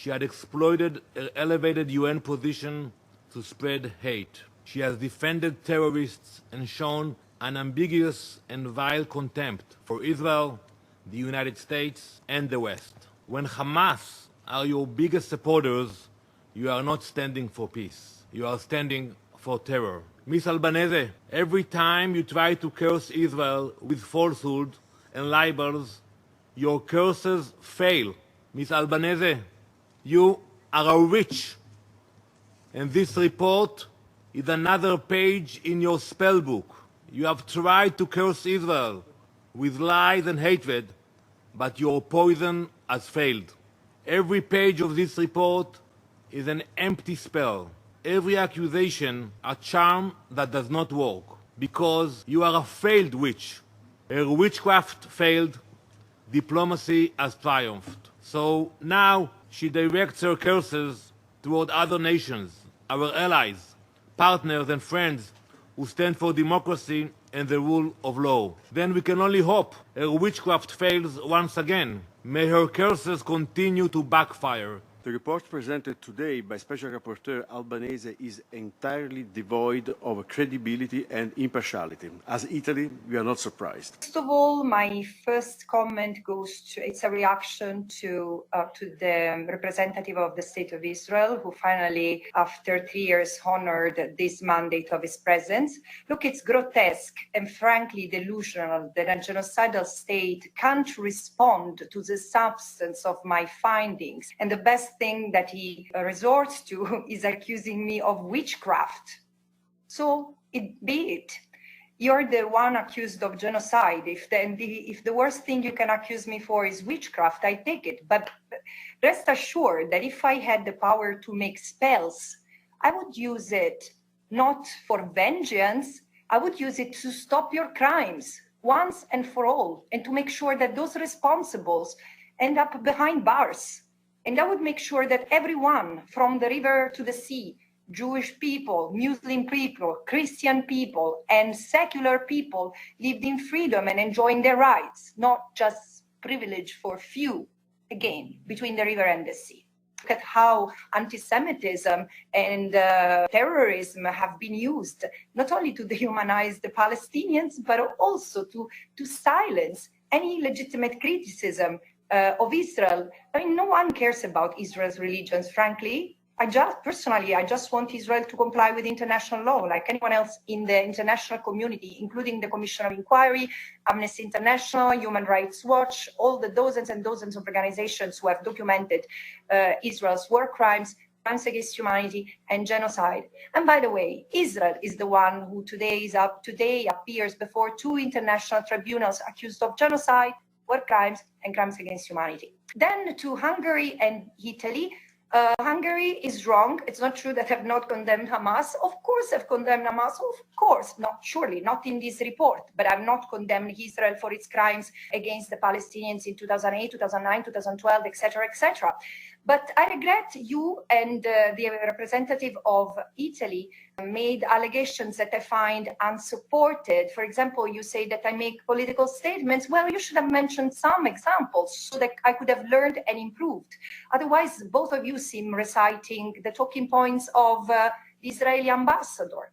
She had exploited her elevated UN position to spread hate. She has defended terrorists and shown an ambiguous and vile contempt for Israel, the United States, and the West. When Hamas are your biggest supporters, you are not standing for peace. You are standing for terror. Ms. Albanese, every time you try to curse Israel with falsehood and libels, your curses fail. Ms. Albanese, you are a witch. And this report is another page in your spell book. You have tried to curse Israel with lies and hatred, but your poison has failed. Every page of this report is an empty spell. Every accusation a charm that does not work, because you are a failed witch. Her witchcraft failed, diplomacy has triumphed. So now she directs her curses toward other nations, our allies, partners and friends who stand for democracy and the rule of law. Then we can only hope her witchcraft fails once again. May her curses continue to backfire. The report presented today by Special Rapporteur Albanese is entirely devoid of credibility and impartiality. As Italy, we are not surprised. First of all, my first comment goes to, it's a reaction to the representative of the State of Israel, who finally, after 3 years, honored this mandate of his presence. Look, it's grotesque and frankly delusional that a genocidal state can't respond to the substance of my findings. And the best thing that he resorts to is accusing me of witchcraft. So be it. You're the one accused of genocide. If the worst thing you can accuse me for is witchcraft, I take it. But rest assured that if I had the power to make spells, I would use it not for vengeance, I would use it to stop your crimes once and for all, and to make sure that those responsibles end up behind bars. And I would make sure that everyone from the river to the sea, Jewish people, Muslim people, Christian people, and secular people lived in freedom and enjoying their rights, not just privilege for few, again, between the river and the sea. Look at how anti-Semitism and terrorism have been used, not only to dehumanize the Palestinians, but also to silence any legitimate criticism of Israel. I mean, no one cares about Israel's religions, frankly. I just want Israel to comply with international law, like anyone else in the international community, including the Commission of Inquiry, Amnesty International, Human Rights Watch, all the dozens and dozens of organizations who have documented Israel's war crimes, crimes against humanity, and genocide. And by the way, Israel is the one who today appears before 2 international tribunals accused of genocide, war crimes, and crimes against humanity. Then to Hungary and Italy. Hungary is wrong. It's not true that I've not condemned Hamas. Of course I've condemned Hamas. Of course, surely not in this report, but I've not condemned Israel for its crimes against the Palestinians in 2008, 2009, 2012, etc., etc. But I regret you and the representative of Italy made allegations that I find unsupported. For example, you say that I make political statements. Well, you should have mentioned some examples so that I could have learned and improved. Otherwise, both of you seem reciting the talking points of the Israeli ambassador.